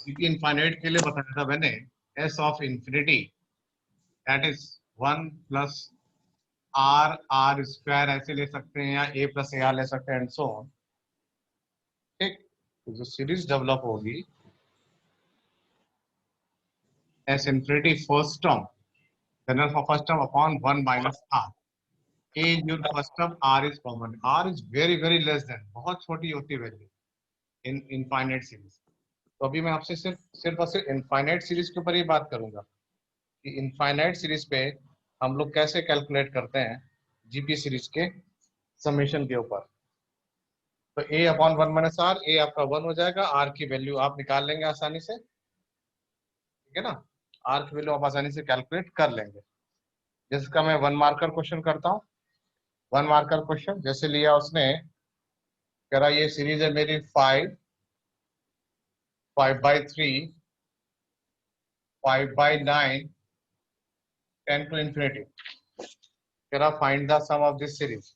क्योंकि इनफाइनाइट के लिए बताया था मैंने S of infinity that is 1 + R R square ऐसे ले सकते हैं या ए प्लस ए आर ले सकते हैं एंड सो ऑन। ठीक, तो जो सीरीज डेवलप होगी S infinity first term general for first term upon 1 minus R. A is your first term, R is common, R is very very less than, बहुत छोटी होती है वैल्यू इन इनफाइनाइट सीरीज। तो अभी मैं आपसे सिर्फ सिर्फ और सिर्फ इनफाइनाइट सीरीज के ऊपर ही बात करूंगा कि इनफाइनाइट सीरीज पे हम लोग कैसे कैलकुलेट करते हैं जीपी सीरीज के समेशन के ऊपर। तो ए अपॉन 1 माइनस आर, ए आपका 1 हो जाएगा, आर की वैल्यू आप निकाल लेंगे आसानी से, ठीक है ना। आर की वैल्यू आप आसानी से कैलकुलेट कर लेंगे। जिसका मैं 1 मार्कर क्वेश्चन करता हूँ। 1 मार्कर क्वेश्चन जैसे लिया उसने, कह रहा ये सीरीज है मेरी 5/3, 5/9, 10 to infinity। कह रहा find the sum of this series.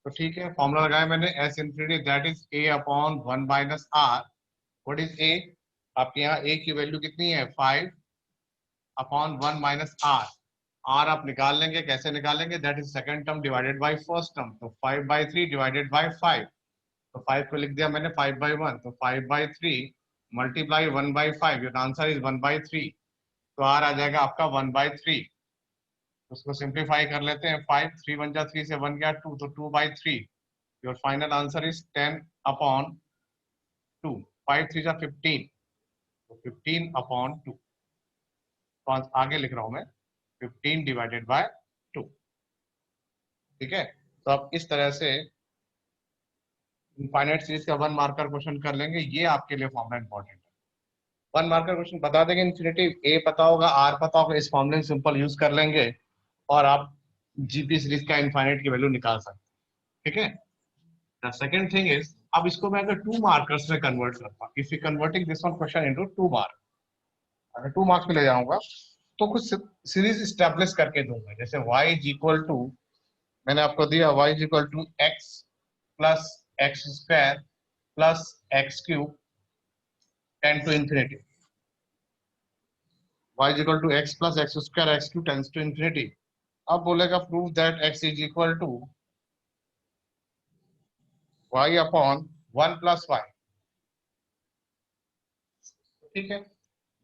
तो ठीक है, फॉर्मूला लगाया मैंने S infinity that is A upon 1 minus R. What is A? आपके यहाँ ए की वैल्यू कितनी है? 5/1 - आर आप निकाल लेंगे, कैसे निकालेंगे? That is second term divided by first term. तो 5/3 डिवाइडेड बाय 5, तो 5 को लिख दिया मैंने 5/1, तो 5/3 मल्टीप्लाई 1/5, योर आंसर इज 1/3। तो आर आ जाएगा आपका 1/3। उसको सिंप्लीफाई कर लेते हैं, 5 3 1 जा 3 से 1 गया 2, तो 2/3। Your final answer is 10/2। 5 3 जा 15, तो 15/2। तो आगे लिख रहा हूं मैं 15 डिवाइडेड बाय 2। ठीक है, तो आप इस तरह से इनफाइनाइट सीरीज का 1 मार्कर क्वेश्चन कर लेंगे। ये आपके लिए फॉर्मूला इंपॉर्टेंट है। 1 मार्कर क्वेश्चन बता देंगे, इन्फिनिटी ए पता होगा, आर पता होगा, इस फॉर्मूले सिंपल यूज कर लेंगे और आप जीपी सीरीज का इनफाइनाइट की वैल्यू निकाल सकते हैं। ठीक है, द सेकंड थिंग इज, अब इसको मैं अगर 2 मार्कर्स में कन्वर्ट करता हूँ, if you converting this one question into 2 mark, अगर 2 मार्क्स में ले जाऊंगा तो कुछ सीरीज स्टैब्लिश करके दूंगा। जैसे y इज इक्वल टू, मैंने आपको दिया y is equal to x plus X square plus X cube 10 to infinity. y is equal to x plus X square X cube 10 to infinity. अब बोलेगा prove that x is equal to y upon 1 plus Y. ठीक है,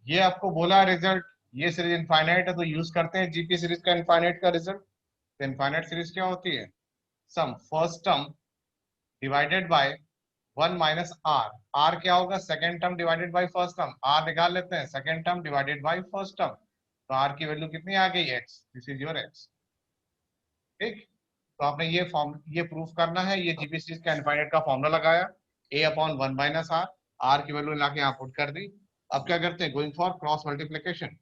ये आपको बोला result, ये series infinite है तो यूज करते हैं जीपी सीरीज का इनफाइनाइट का रिजल्ट। तो इनफाइनाइट सीरीज क्या होती है? Sum first term divided by 1 minus are. Are क्या होगा? Second term divided by first term. R निकाल लेते हैं, second term divided by first term. तो आर की वैल्यू कितनी आ गई? X. This is your x. ठीक, तो आपने ये प्रूफ करना है। ये जीपी सीरीज का इनफाइनाइट का फॉर्मूला लगाया, ए अपॉन 1 माइनस आर, आर की वैल्यू लाके यहाँ पुट कर दी। अब क्या करते हैं? Going for cross multiplication.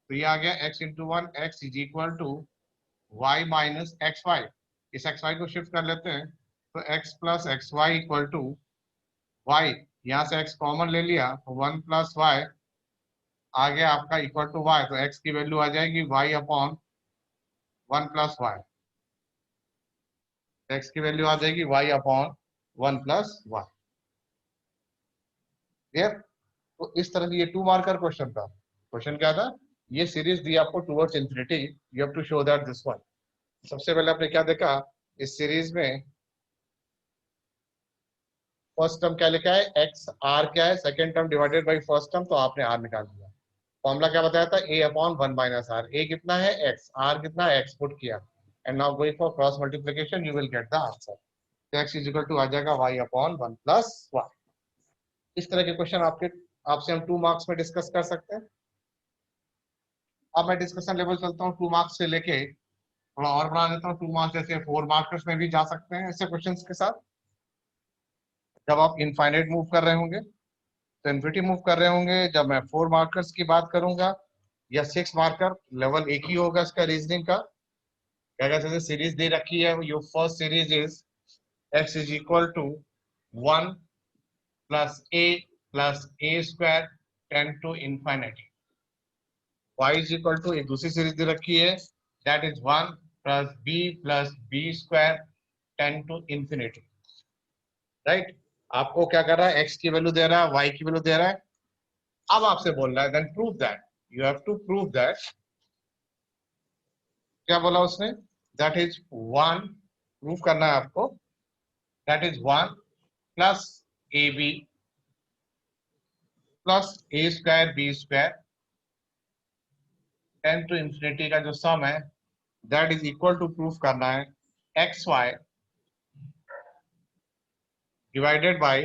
तो ये आ गया x into 1, X is equal to Y minus X Y. इस एक्स वाई को शिफ्ट कर लेते हैं, तो x plus X Y equal to Y, यहाँ से x कॉमन ले लिया तो 1 प्लस वाई आ गया आपका इक्वल टू वाई। तो x की वैल्यू आ जाएगी y upon 1 plus Y. x की वैल्यू आ जाएगी y upon 1 plus Y. Clear? तो इस तरह से ये 2 मार्कर क्वेश्चन था। क्वेश्चन क्या था? ये सीरीज दी आपको towards infinity, you have to show that this one. सबसे पहले आपने क्या देखा इस सीरीज में? फर्स्ट टर्म क्या लिखा है? एक्स। आर क्या है? Second term divided by first term, तो आपने आर निकाल दिया। फॉर्मूला क्या बताया था? ए अपॉन 1 माइनस आर। ए कितना है? एक्स। आर कितना है? एक्स पुट किया। And now going for cross multiplication, you will get the answer. तो एक्स इज इक्वल टू आ जाएगा वाई अपॉन 1 प्लस वाई। इस तरह के क्वेश्चन आपसे हम 2 मार्क्स में डिस्कस कर सकते हैं। अब मैं डिस्कशन लेवल चलता हूँ, 2 मार्क्स से लेके थोड़ा और बढ़ा देता हूँ। 2 मार्क्स जैसे 4 मार्कर्स में भी जा सकते हैं ऐसे क्वेश्चन के साथ। जब आप इनफाइनाइट मूव कर रहे होंगे तो इन्फिनिटी मूव कर रहे होंगे। जब मैं 4 मार्कर्स की बात करूंगा या 6 मार्कर, लेवल एक ही होगा इसका रीजनिंग का। क्या कहते हैं? सीरीज दे रखी है, your first series is x is equal to 1 plus A square 10 to infinity. Y is equal to, एक दूसरी सीरीज दे रखी है, that is 1 plus b square 10 to infinity. Right, आपको क्या कर रहा है? एक्स की वैल्यू दे रहा है, वाई की वैल्यू दे रहा है। अब आपसे बोल रहा है then prove that, you have to prove that, क्या बोला उसने, दैट इज वन, प्रूव करना है आपको, that is one plus A B plus A square B square 10 to infinity का जो सम है that is equal to, proof करना है X Y divided by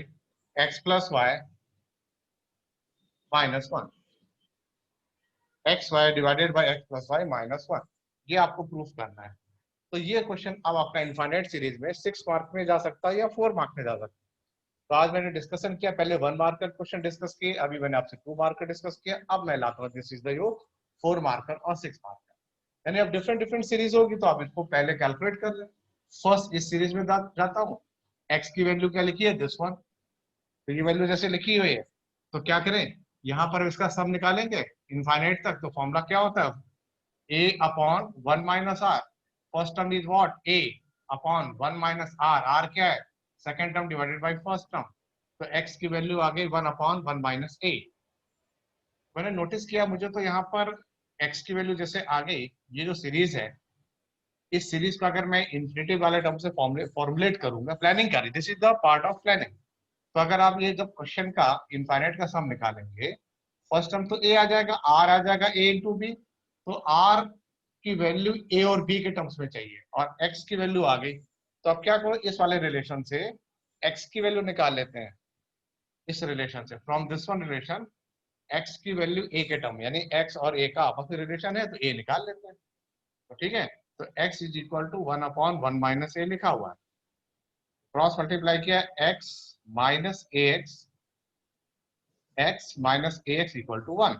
X plus Y minus one, X Y divided by X plus Y minus one, ये आपको proof करना है। तो ये क्वेश्चन अब आपका इनफाइनाइट सीरीज में 6 मार्क में जा सकता है या 4 मार्क में जा सकता है। तो आज मैंने डिस्कशन किया, पहले 1 मार्क का क्वेश्चन डिस्कस किए, अभी मैंने आपसे 2 मार्क का डिस्कस किया, अब मैं लाता हूँ this is the your 4 marker और 6 मार्कर। यानी अब डिफरेंट डिफरेंट सीरीज होगी तो आप इसको पहले कैलकुलेट कर लें। फर्स्ट इस सीरीज में जाता हूँ, एक्स की वैल्यू क्या लिखी है, दिस वन, तो ये वैल्यू जैसे लिखी हुई है तो क्या करें, यहाँ पर इसका सम निकालेंगे इनफाइनाइट तक, तो फॉर्मूला क्या होता है, a upon 1 minus R, first term is what a upon 1 minus are, are क्या है second term divided by first term, तो x की वैल्यू आ गई 1 अपॉन 1 माइनस a। मैंने नोटिस किया मुझे तो यहाँ पर x की वैल्यू जैसे आ गई, ये जो सीरीज है इस सीरीज का अगर मैं इंफिनिटी वाले टर्म से फॉर्मुलेट करूंगा, प्लानिंग करी, this is the part of planning. तो अगर आप ये जब क्वेश्चन का इनफाइनाइट का सम निकालेंगे, फर्स्ट टर्म तो a आ जाएगा, r आ जाएगा a इंटू बी, तो r की वैल्यू a और b के टर्म्स में चाहिए और x की वैल्यू आ गई, तो अब क्या करो, इस वाले रिलेशन से x की वैल्यू निकाल लेते हैं, इस रिलेशन से, from this one relation x की वैल्यू a के टर्म, यानी x और a का आपस में रिलेशन है तो a निकाल लेते हैं, तो ठीक है, तो x is equal to 1 upon 1 minus a लिखा हुआ है, क्रॉस मल्टीप्लाई किया x minus A X, x minus A X equal to 1,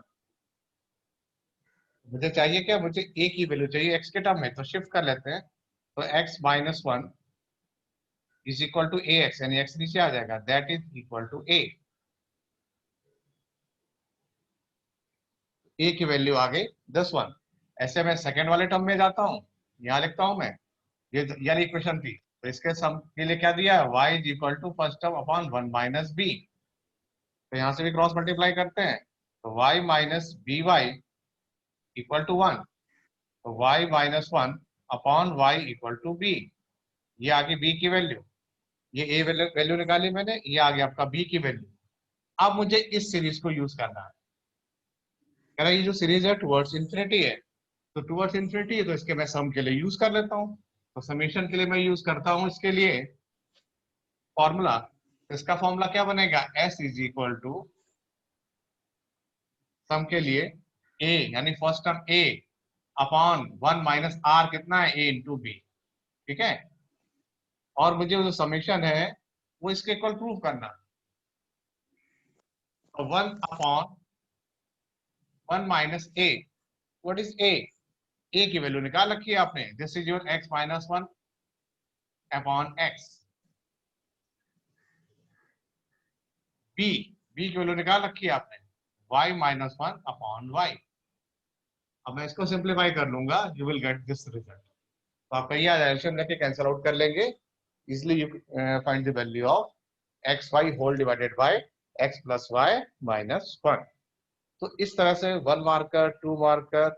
मुझे चाहिए क्या, मुझे a की वैल्यू चाहिए x के टर्म में, तो शिफ्ट कर लेते हैं, तो x minus one is equal to A X, यानी x नीचे आ जाएगा, that is equal to a, a की वैल्यू आ गई 10 1। ऐसे मैं सेकंड वाले टर्म में जाता हूँ, यहाँ लिखता हूँ मैं, ये यानी इक्वेशन थी, तो इसके सम के लिए क्या दिया है, y is equal to first term upon 1 minus B, तो यहाँ से भी क्रॉस मल्टीप्लाई करते हैं, तो y minus B Y equal to 1, तो y minus one upon y equal to B, ये आ गई b की वैल्यू, ये a वैल्यू निकाली मैंने, ये आ गया आपका b की वैल्यू। अब मुझे इस सीरीज को यूज करना है, कह रहा है ये जो सीरीज है टुवर्ड्स इंफिनिटी है, तो टुवर्ड्स इंफिनिटी है तो इसके मैं सम के लिए यूज कर लेता हूँ, तो समेशन के लिए मैं यूज करता हूँ इसके लिए फॉर्मूला, तो इसका फॉर्मूला क्या बनेगा, s is equal to sum के लिए a, यानी first term a upon 1 minus R, कितना है a इंटू बी, ठीक है, और मुझे जो समेशन है वो इसके इक्वल प्रूव करना, तो 1 upon 1 minus a, what is a की वैल्यू निकाल रखी है आपने, this is your x minus one upon x, b की वैल्यू निकाल रखी है आपने y minus one upon y। अब मैं इसको सिंप्लीफाई कर लूंगा, you will get this result, तो आपका ये एडिशन करके कैंसिल आउट कर लेंगे, easily you find the value of X Y whole divided by X plus Y minus one. तो इस तरह से 1 मार्कर, 2 मार्कर,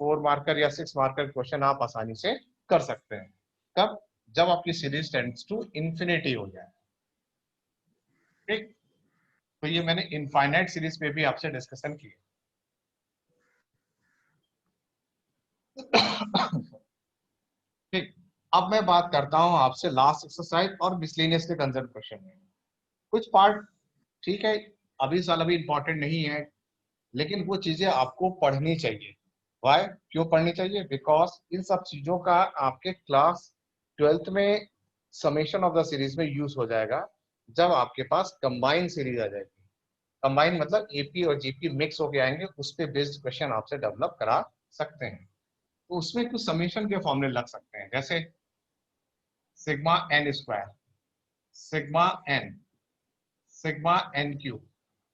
4 मार्कर या 6 मार्कर क्वेश्चन आप आसानी से कर सकते हैं, कब, जब आपकी सीरीज टेंड्स टू इंफिनिटी हो जाए, ठीक। तो ये मैंने इनफाइनाइट सीरीज पे भी आपसे डिस्कशन किया। ठीक, अब मैं बात करता हूं आपसे लास्ट एक्सरसाइज और मिसलेनियस के कंसर्न क्वेश्चन में, कुछ पार्ट ठीक है अभी साल अभी इंपॉर्टेंट नहीं है, लेकिन वो चीजें आपको पढ़नी चाहिए। वाई, क्यों पढ़नी चाहिए, बिकॉज इन सब चीजों का आपके क्लास 12th में समेशन ऑफ द सीरीज में यूज हो जाएगा, जब आपके पास कंबाइंड सीरीज आ जाएगी, कंबाइन मतलब एपी और जीपी मिक्स होके आएंगे, उस पे बेस्ड क्वेश्चन आपसे डेवलप करा सकते हैं, तो उसमें कुछ समेशन के फॉर्मूले लग सकते हैं, जैसे sigma N square, sigma N, sigma N cube,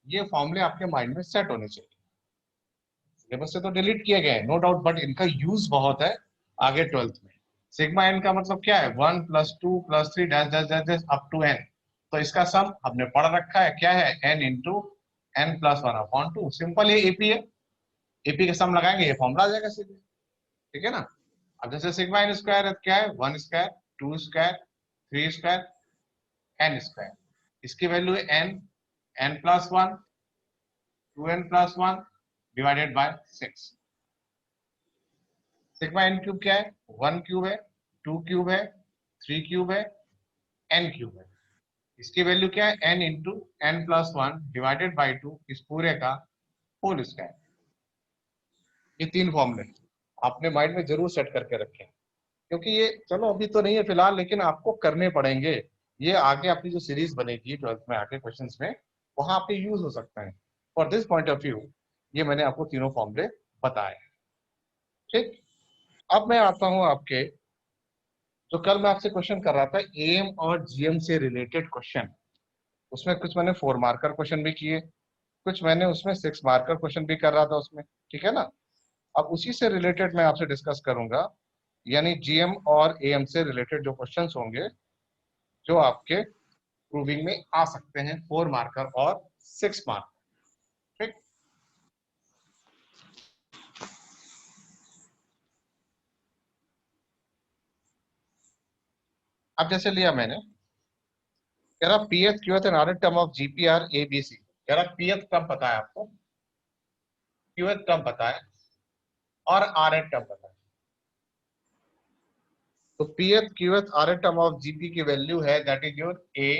ये फॉर्मूले आपके माइंड में सेट होने चाहिए, सिलेबस से तो डिलीट किए गए नो डाउट, बट इनका यूज बहुत है आगे 12th में। सिग्मा एन का मतलब क्या है, 1 plus 2 plus 3 dash dash dash dash up to N, तो इसका सम हमने पढ़ रखा है, क्या है, N into n plus 1/2। Simple, ये एपी है, एपी के सम लगाएंगे, ये फॉर्मूला आ जाएगा सीधे, ठीक है ना। अब जैसे सिग्मा एन स्क्वायर क्या है, 1 square, 2 square, 3 square, N square. इसकी वैल्यू है N, N plus 1, 2n plus 1 divided by 6। Sigma N cube क्या है, 1 क्यूब है, 2 क्यूब है, 3 क्यूब है, एन क्यूब है। इसकी वैल्यू क्या है, N into N plus 1 divided by 2, इस पूरे का होल स्क्वायर। ये 3 फॉर्मूले आपने माइंड में जरूर सेट करके रखें, क्योंकि ये चलो अभी तो नहीं है फिलहाल, लेकिन आपको करने पड़ेंगे। ये आगे अपनी जो सीरीज बनेगी 12th में आगे क्वेश्चंस में, वहां पे यूज हो सकता है। For this point of view ये मैंने आपको तीनों फॉर्मूले बताए, ठीक। अब मैं आता हूं आपके, जो कल मैं आपसे क्वेश्चन कर रहा था एम और जीएम से रिलेटेड क्वेश्चन, उसमें कुछ मैंने 4 मार्कर क्वेश्चन भी किए, कुछ मैंने उसमें 6 मार्कर क्वेश्चन भी कर रहा था उसमें, ठीक है ना। अब उसी से रिलेटेड मैं आपसे डिस्कस करूंगा, यानी जीएम और एएम से रिलेटेड जो क्वेश्चंस होंगे, जो आपके प्रूविंग में आ सकते हैं, 4 मार्कर और 6 मार्कर, ठीक। अब जैसे लिया मैंने, कह रहा pth qth and rth term of GP are ABC. कह रहा पीएच टर्म पता है आपको, क्यूएच टर्म पता है, और आरएच टर्म पता है। तो pth qth rth term of GP की वैल्यू है, that is your A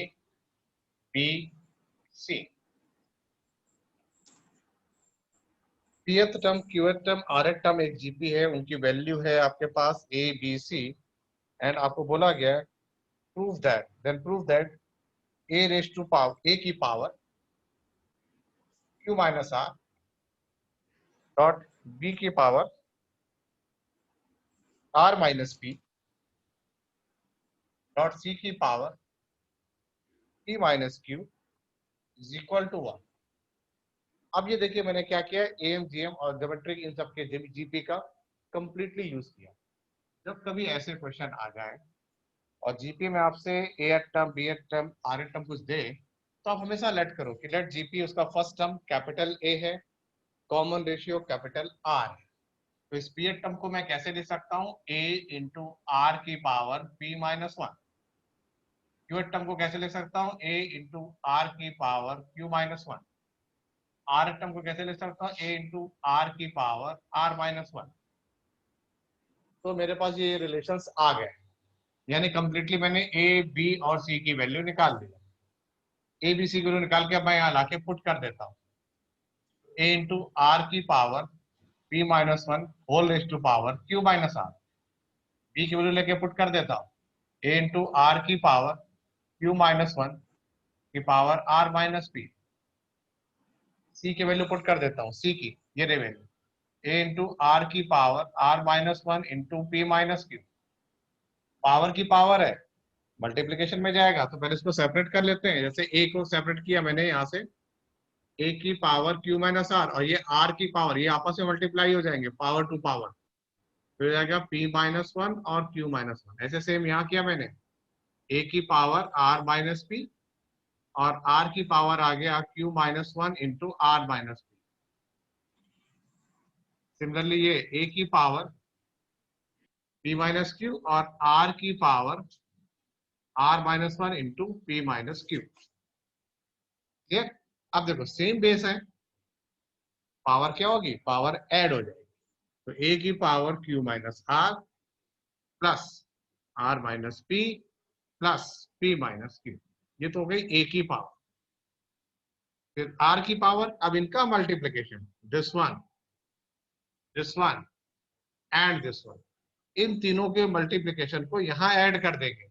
B C. Pth term, qth term, rth term एक जीपी है, उनकी वैल्यू है आपके पास ए बी सी। एंड आपको बोला गया है prove that, then prove that a raise to power, a की power Q minus r dot b की power are minus p dot c की power P minus q is equal to 1। अब ये देखिए मैंने क्या किया, एम जीएम और ज्योमेट्रिक इन सब के जीपी का कंप्लीटली यूज किया। जब कभी ऐसे क्वेश्चन आ जाए और जीपी में आपसे a at term, b at term, r eight term कुछ दे, तो आप हमेशा लेट करो कि लेट जीपी उसका फर्स्ट टर्म कैपिटल ए है, कॉमन रेशियो कैपिटल आर है। तो इस पी एट टर्म को मैं कैसे लिख सकता हूँ, ए इंटू आर की power P minus 1। Qth term को कैसे लिख सकता हूँ, ए इंटू आर की power Q minus 1। Are eight term को कैसे लिख सकता हूँ, ए इंटू आर की पावर आर माइनस 1। तो मेरे पास ये रिलेशंस आ गए, यानी कंप्लीटली मैंने ए बी और सी की वैल्यू निकाल दी। ए बी सी की वैल्यू निकाल के अब मैं यहाँ लाके पुट कर देता हूँ, ए इंटू आर की power P minus 1 whole raise to power Q minus R. B की वैल्यू लेके पुट कर देता हूँ, ए इंटू आर की पावर क्यू माइनस 1 की power are minus P. C की वैल्यू पुट कर देता हूँ, सी की ये रे वैल्यू, ए इंटू आर की power are minus 1 into P minus Q. Power की पावर है, मल्टीप्लीकेशन में जाएगा, तो पहले इसको सेपरेट कर लेते हैं। जैसे ए को सेपरेट किया मैंने यहाँ से, ए की पावर क्यू माइनस आर और ये आर की पावर, ये आपस में मल्टीप्लाई हो जाएंगे पावर टू पावर, तो हो जाएगा पी माइनस 1 और क्यू माइनस 1। ऐसे सेम यहाँ किया मैंने, ए की पावर आर माइनस पी और आर की पावर आ गया Q minus 1 into are minus P. Similarly ये ए की पावर पी माइनस क्यू और आर की power are minus 1 into P minus Q. ठीक, अब देखो सेम बेस है, पावर क्या होगी, पावर ऐड हो जाएगी। तो ए की power Q minus r plus r minus p plus p minus q, ये तो हो गई ए की पावर। फिर आर की पावर, अब इनका multiplication, this one and this one, इन तीनों के मल्टीप्लीकेशन को यहां ऐड कर देंगे।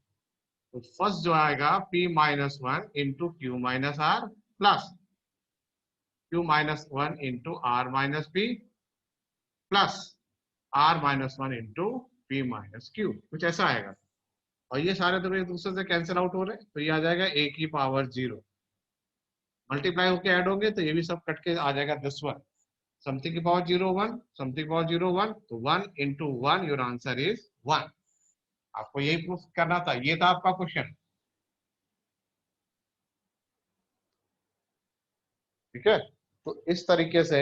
तो फर्स्ट जो आएगा p minus 1 into q minus r plus q minus 1 into are minus p plus r minus 1 into P minus q, कुछ ऐसा आएगा। और ये सारे तो एक दूसरे से कैंसिल आउट हो रहे हैं, तो ये आ जाएगा ए की पावर 0, मल्टीप्लाई होके ऐड होंगे तो ये भी सब कट के आ जाएगा दिस वन, समथिंग की पावर 0 1, समथिंग पावर 0 1, तो 1 इंटू 1, योर आंसर इज 1। आपको यही प्रूफ करना था, ये था आपका क्वेश्चन, ठीक है। तो इस तरीके से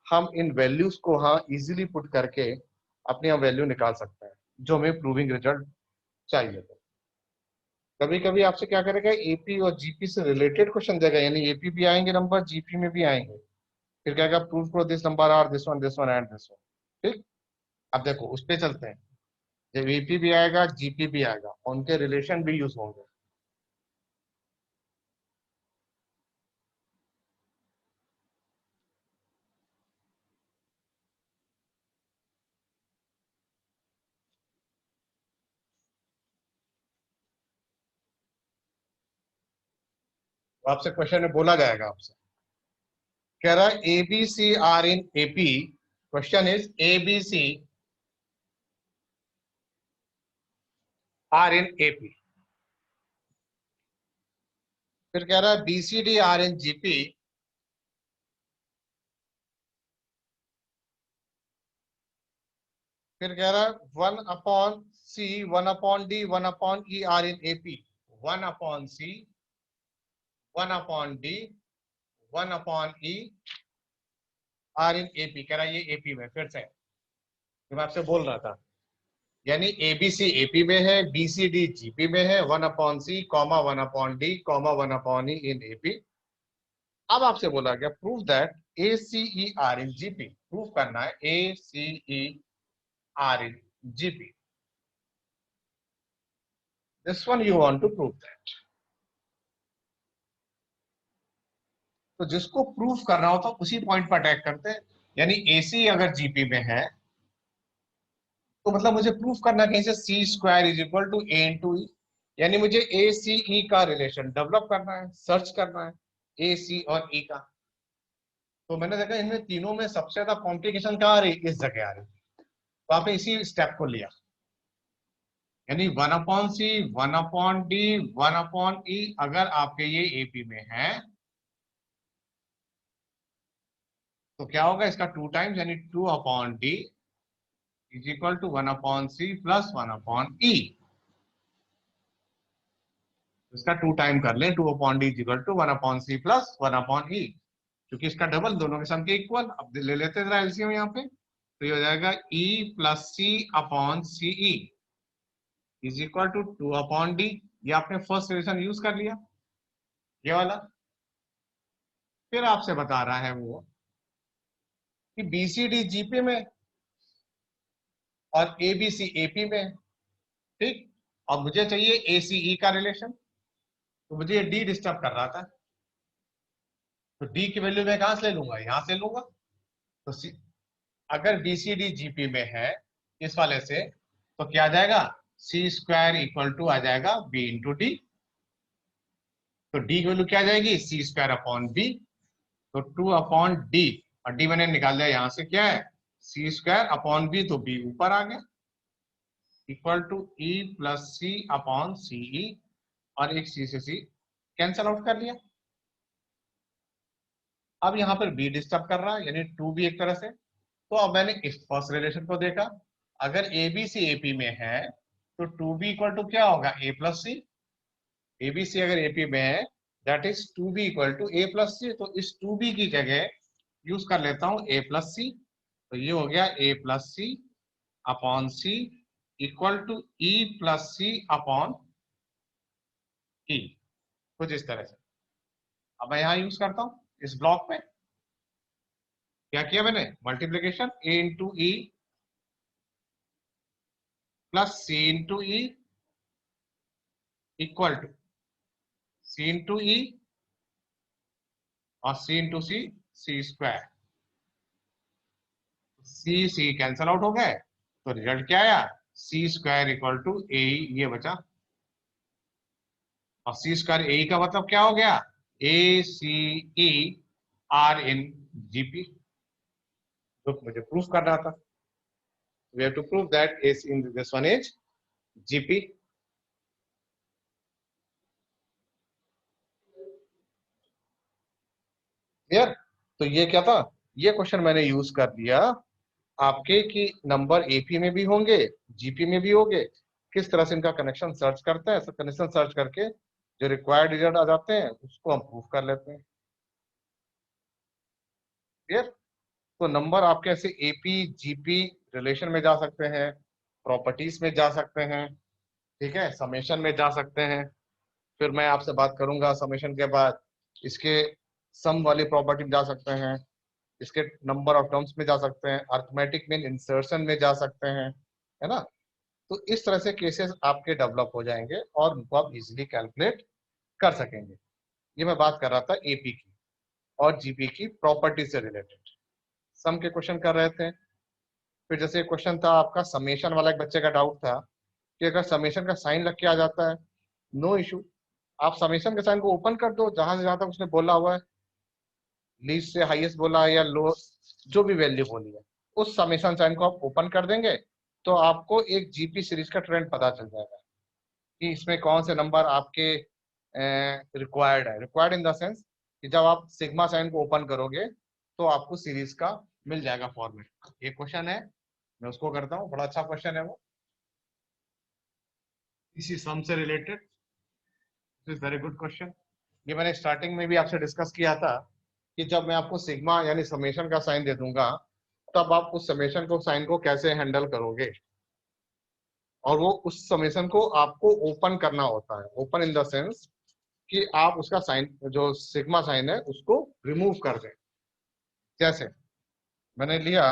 हम इन वैल्यूज को हाँ इजीली पुट करके अपनी हम वैल्यू निकाल सकते हैं जो हमें प्रूविंग रिजल्ट चाहिए। तो कभी कभी आपसे क्या करेगा, एपी और जीपी से रिलेटेड क्वेश्चन देगा, यानी एपी भी आएंगे नंबर, जीपी में भी आएंगे। फिर क्या प्रूव करो this number are this one and this one. ठीक, अब देखो उस पे चलते हैं। जब एपी भी आएगा जीपी भी आएगा, उनके रिलेशन भी यूज होंगे। तो आपसे क्वेश्चन में बोला जाएगा, आपसे कह रहा है ABC are in AP. Question is ABC are in AP. फिर कह रहा है बीसीडी आर इन जीपी। फिर कह रहा है 1/C 1/D 1/E are in AP. 1/C 1/D 1/E are in AP. कह रहा है ये एपी में, फिर से जो मैं आपसे बोल रहा था, यानी एबीसी एपी में है, बीसीडी जीपी में है, 1/C comma 1/D comma 1/E in AP. अब आपसे बोला गया prove that a c r in GP. Prove करना है a c r in GP. This one you want to prove that. तो जिसको प्रूफ करना हो तो उसी पॉइंट पर अटैक करते हैं। यानी एसी अगर जीपी में है तो मतलब मुझे प्रूफ करना कहीं से c square is equal to a into e. यानी मुझे ए सी ई का रिलेशन डेवलप करना है, सर्च करना है ए सी और ई का। तो मैंने देखा इनमें तीनों में सबसे ज्यादा कॉम्प्लिकेशन कहाँ आ रही, इस जगह आ रही। तो आपने इसी स्टेप को लिया, यानी 1/C 1/D 1/E अगर आपके ये एपी में है तो क्या होगा इसका 2 टाइम्स, यानी 2/D is equal to 1/C plus 1/E। इसका 2 टाइम कर लें, 2/D is equal to 1/C plus 1/E, क्योंकि इसका डबल दोनों के सम के इक्वल। अब ले लेते हैं एलसीएम यहाँ पे, तो ये हो जाएगा E plus C/CE is equal to 2/D। ये आपने फर्स्ट रिलेशन यूज कर लिया, ये वाला। फिर आपसे बता रहा है वो कि बीसीडी जीपी में और एबीसी एपी में। ठीक, और मुझे चाहिए एसीई का रिलेशन। तो मुझे डी डिस्टर्ब कर रहा था, तो डी की वैल्यू मैं कहां से ले लूंगा, यहां से लूंगा। तो अगर बीसीडी जीपी में है इस वाले से, तो क्या आ जाएगा, सी स्क्वायर इक्वल टू आ जाएगा बी इंटू डी। तो डी की वैल्यू क्या आ जाएगी, सी स्क्वायर अपॉन बी। तो 2/D, और डी मैंने निकाल दिया यहां से, क्या है सी स्क्वायर अपॉन बी, तो बी ऊपर आ गया, equal to E plus C upon CE. और एक सी से सी कैंसल आउट कर लिया। अब यहां पर बी डिस्टर्ब कर रहा है, यानी 2b एक तरह से। तो अब मैंने इस फर्स्ट रिलेशन को देखा, अगर ए बी सी एपी में है तो 2b इक्वल टू क्या होगा, ए प्लस सी। एबीसी अगर एपी में है that is 2b equal to a plus c. तो इस 2b की जगह यूज कर लेता हूं ए प्लस सी। तो ये हो गया a plus C upon c equal to E plus C upon e, कुछ इस तरह से। अब मैं यहां यूज करता हूं इस ब्लॉक में, क्या किया मैंने, multiplication a into e plus c into e equal to c into e और c into c, c square. C c cancel out हो गए, तो रिजल्ट क्या आया, c square equal to a, ये बचा। और सी स्क्वायर ए का मतलब क्या हो गया, ए सी ई आर इन जीपी, जो मुझे प्रूफ करना था। We have to prove that a in this one is GP. Clear. तो ये क्या था, ये क्वेश्चन मैंने यूज कर दिया आपके कि नंबर एपी में भी होंगे, जीपी में भी होंगे, किस तरह से इनका कनेक्शन सर्च करते हैं। कनेक्शन सर्च करके जो रिक्वायर्ड रिजल्ट आ जाते हैं उसको हम प्रूफ कर लेते हैं। क्लियर? तो नंबर आपके ऐसे एपी जीपी रिलेशन में जा सकते हैं, प्रॉपर्टीज में जा सकते हैं, ठीक है, समेशन में जा सकते हैं। फिर मैं आपसे बात करूंगा समेशन के बाद इसके सम वाली प्रॉपर्टी में जा सकते हैं, इसके नंबर ऑफ टर्म्स में जा सकते हैं, अर्थमेटिक मीन इंसर्शन में जा सकते हैं, है ना? तो इस तरह से केसेस आपके डेवलप हो जाएंगे और उनको आप इजीली कैलकुलेट कर सकेंगे। ये मैं बात कर रहा था एपी की और जीपी की प्रॉपर्टी से रिलेटेड सम के क्वेश्चन कर रहे थे। फिर जैसे क्वेश्चन था आपका समेशन वाला, एक बच्चे का डाउट था कि अगर समेशन का साइन रख के आ जाता है, नो इशू, आप समेशन के साइन को ओपन कर दो, जहां से जहां तक उसने बोला हुआ है, लीस्ट से हाईएस्ट बोला है या लो, जो भी वैल्यू बोली है, उस समेशन साइन को आप ओपन कर देंगे तो आपको एक जीपी सीरीज का ट्रेंड पता चल जाएगा कि इसमें कौन से नंबर आपके रिक्वायर्ड है। रिक्वायर्ड इन द सेंस कि जब आप सिग्मा साइन को ओपन करोगे तो आपको सीरीज का मिल जाएगा फॉर्मेट। ये क्वेश्चन है, मैं उसको करता हूँ, बड़ा अच्छा क्वेश्चन है वो, इसी सम से related. This is very good question. ये मैंने स्टार्टिंग में भी आपसे डिस्कस किया था कि जब मैं आपको सिग्मा यानी समेशन का साइन दे दूंगा तब आप उस समेशन को साइन को कैसे हैंडल करोगे, और वो उस समेशन को आपको ओपन करना होता है। ओपन इन द सेंस कि आप उसका साइन, जो सिग्मा साइन है, उसको रिमूव कर दें। जैसे मैंने लिया,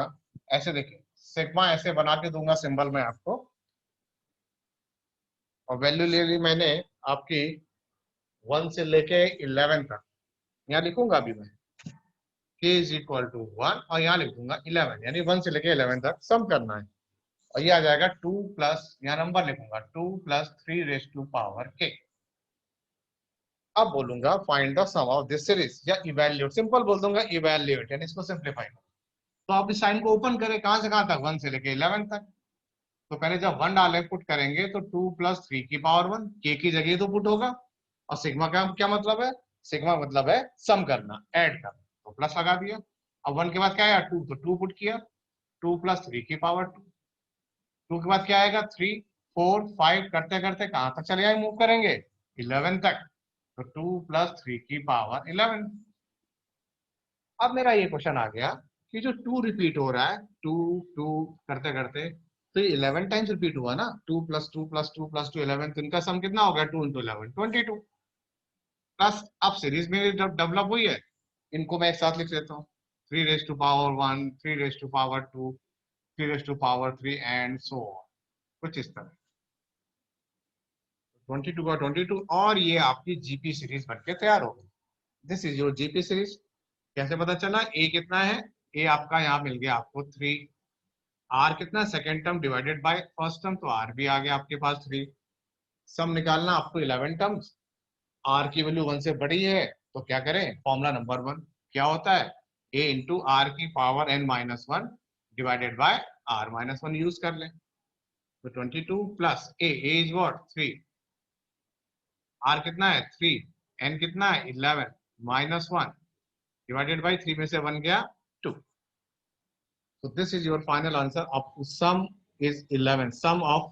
ऐसे देखिए, सिग्मा ऐसे बना के दूंगा सिंबल में आपको, और वैल्यू ले ली मैंने आपकी 1 से लेके 11 तक। यहाँ लिखूंगा अभी मैं k इज इक्वल टू 1 और यहाँ लिख दूंगा 11, यानी 1 से लेके 11 तक सम करना है। और ये आ जाएगा 2 प्लस, यहाँ नंबर लिखूंगा 2 plus 3 raise to power k। अब बोलूंगा find the sum of this series या इवैल्यूएट, सिंपल बोल दूंगा इवैल्यूएट, यानी इसको सिंप्लीफाई करो। तो आप इस साइन को ओपन करें, कहां से कहां तक, 1 से लेके 11 तक। तो पहले जब 1 डाले पुट करेंगे तो 2 प्लस 3 की पावर 1, के की जगह तो पुट होगा। और सिग्मा का क्या मतलब है, सिग्मा मतलब है सम करना, ऐड करना, तो प्लस लगा दिया। अब 1 के बाद क्या आया, 2, तो 2 पुट किया, 2 प्लस 3 की पावर 2, 2 के बाद क्या आएगा, 3, 4, 5 करते करते कहां तक चले जाए, मूव करेंगे 11 तक, तो 2 प्लस 3 की पावर 11। अब मेरा ये क्वेश्चन आ गया कि जो 2 रिपीट हो रहा है, 2 2 करते करते, तो ये 11 टाइम्स रिपीट हुआ ना, 2 प्लस 2 प्लस 2 प्लस 2 11, तो इनका सम कितना हो गया, 2 इंटू 11 22। प्लस अब सीरीज में जब डेवलप हुई है, इनको मैं एक साथ लिख लेता हूँ, 3 raise to power 1, 3 raise to power 2, 3 raise to power 3 and so on, कुछ इस तरह। 22 का 22, और ये आपकी जीपी सीरीज बनके तैयार हो गई। This is your GP series. कैसे पता चला, ए कितना है, ए आपका यहाँ मिल गया आपको 3, आर कितना, second term divided by first term, तो आर भी आ गया आपके पास 3। सम निकालना आपको 11 टर्म्स, आर की वैल्यू 1 से बड़ी है तो क्या करें, फॉर्मूला नंबर 1 क्या होता है, ए इंटू आर की power n minus 1 divided by r minus 1 use कर लें। तो 22 plus a is what 3, r कितना है 3, एन कितना है 11 माइनस 1 डिवाइडेड बाय 3 में से 1 गया 2। So this is your final answer. Up to sum is 11. Sum of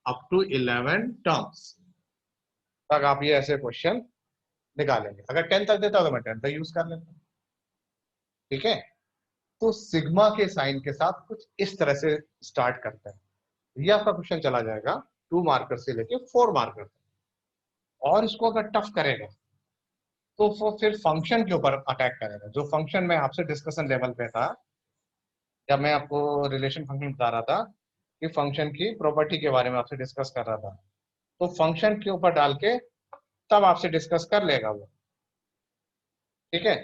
up to 11 terms. तक आप ये ऐसे क्वेश्चन निकालेंगे। अगर 10 तक देता तो मैं 10 तक यूज कर लेता। ठीक है, तो सिग्मा के साइन के साथ कुछ इस तरह से स्टार्ट करते हैं। ये आपका क्वेश्चन चला जाएगा 2 मार्कर से लेके 4 मार्कर तक, और इसको अगर टफ करेगा तो वो फिर फंक्शन के ऊपर अटैक करेगा। जो फंक्शन में आपसे डिस्कशन लेवल पे था, जब मैं आपको रिलेशन फंक्शन बता रहा था कि फंक्शन की प्रॉपर्टी के बारे में आपसे डिस्कस कर रहा था, तो फंक्शन के ऊपर डाल के तब आपसे डिस्कस कर लेगा वो। ठीक है,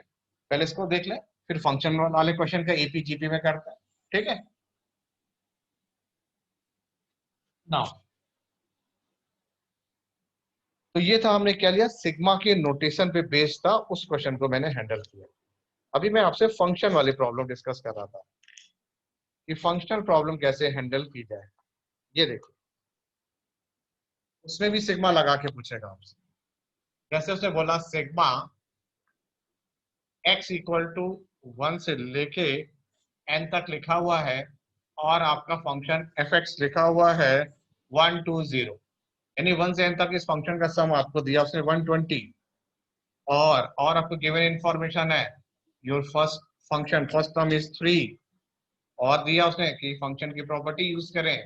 पहले इसको देख ले, फिर फंक्शन वाले क्वेश्चन का एपी जीपी में करते हैं। ठीक है, नाउ तो ये था, हमने क्या लिया, सिग्मा के नोटेशन पे बेस्ड था, उस क्वेश्चन को मैंने हैंडल किया। अभी मैं आपसे फंक्शन वाली प्रॉब्लम डिस्कस कर रहा था कि फंक्शनल प्रॉब्लम कैसे हैंडल की जाए। ये देखो, उसमें भी सिग्मा लगा के पूछेगा आपसे। जैसे उसने बोला सिग्मा x इक्वल टू 1 से लेके n तक लिखा हुआ है, और आपका फंक्शन fx लिखा हुआ है 1 2 0, यानी 1 से n तक इस फंक्शन का सम आपको दिया उसने 120, और आपको गिवन इंफॉर्मेशन है your first function first term is 3 और दिया उसने कि फंक्शन की प्रॉपर्टी यूज करें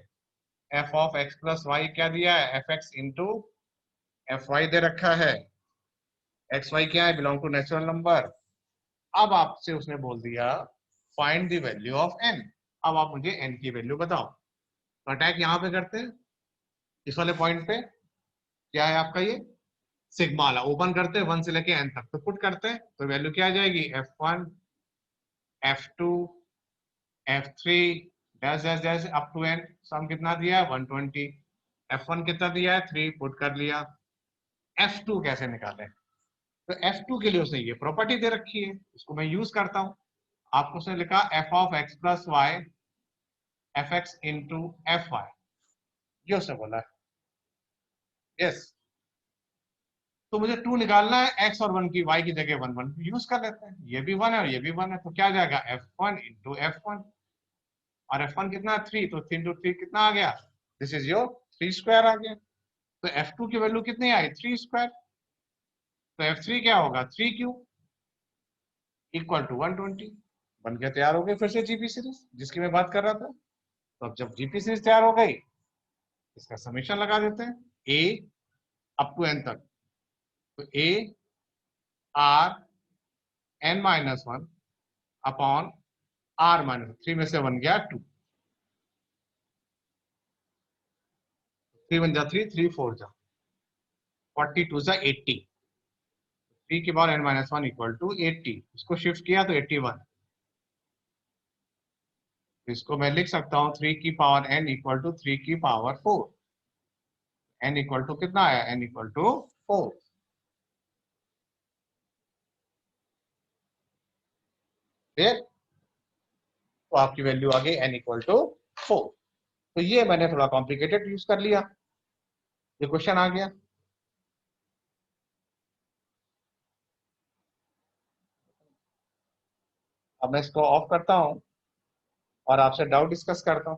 f of x plus y क्या दिया है f x into f y दे रखा है एक्स वाई क्या है बिलोंग टू नेचुरल नंबर। अब आपसे उसने बोल दिया find the value of n. अब आप मुझे एन की वैल्यू बताओ। तो अटैक यहां पे करते हैं इस वाले पॉइंट पे क्या है आपका ये सिग्मा वाला ओपन करते हैं 1 से लेके एन तक तो पुट करते हैं तो वैल्यू क्या आ जाएगी f1 f2 f3 dash dash dash up to n. Sum कितना दिया है 120। f1 कितना दिया है 3 पुट कर लिया। f2 कैसे निकालें तो f2 के लिए उसने ये प्रॉपर्टी दे रखी है इसको मैं यूज करता हूं। आपको उसने लिखा f of x plus y f x into f y ये उसने बोला है यस। तो मुझे 2 निकालना है x और 1 की y की जगह 1 1 यूज कर लेते हैं ये भी 1 है और ये भी 1 है तो क्या आ जाएगा f1 इंटू f1 और f1 कितना 3 तो 3 इंटू 3 कितना आ गया दिस इज योर 3 स्क्वायर आ गया। तो f2 की वैल्यू कितनी आई 3 स्क्वायर। तो f3 क्या होगा 3 क्यूब इक्वल टू 120 बन के तैयार हो गई फिर से जीपी सीरीज जिसकी मैं बात कर रहा था। तो अब जब जीपी सीरीज तैयार हो गई इसका समीशन लगा देते हैं a अप टू n तक। तो a r n minus 1 upon r minus 3 में से 1 गया 2 3 1 जा 3 3 4 जा 42 जा 80 3 की power n minus 1 equal to 80 इसको शिफ्ट किया तो 81। इसको मैं लिख सकता हूँ 3 की पावर n इक्वल टू 3 की पावर 4 n इक्वल टू कितना आया n इक्वल टू 4। तो आपकी वैल्यू आ गई n इक्वल टू 4। तो ये मैंने थोड़ा कॉम्प्लिकेटेड यूज कर लिया ये क्वेश्चन आ गया। अब मैं इसको ऑफ करता हूं और आपसे डाउट डिस्कस करता हूं।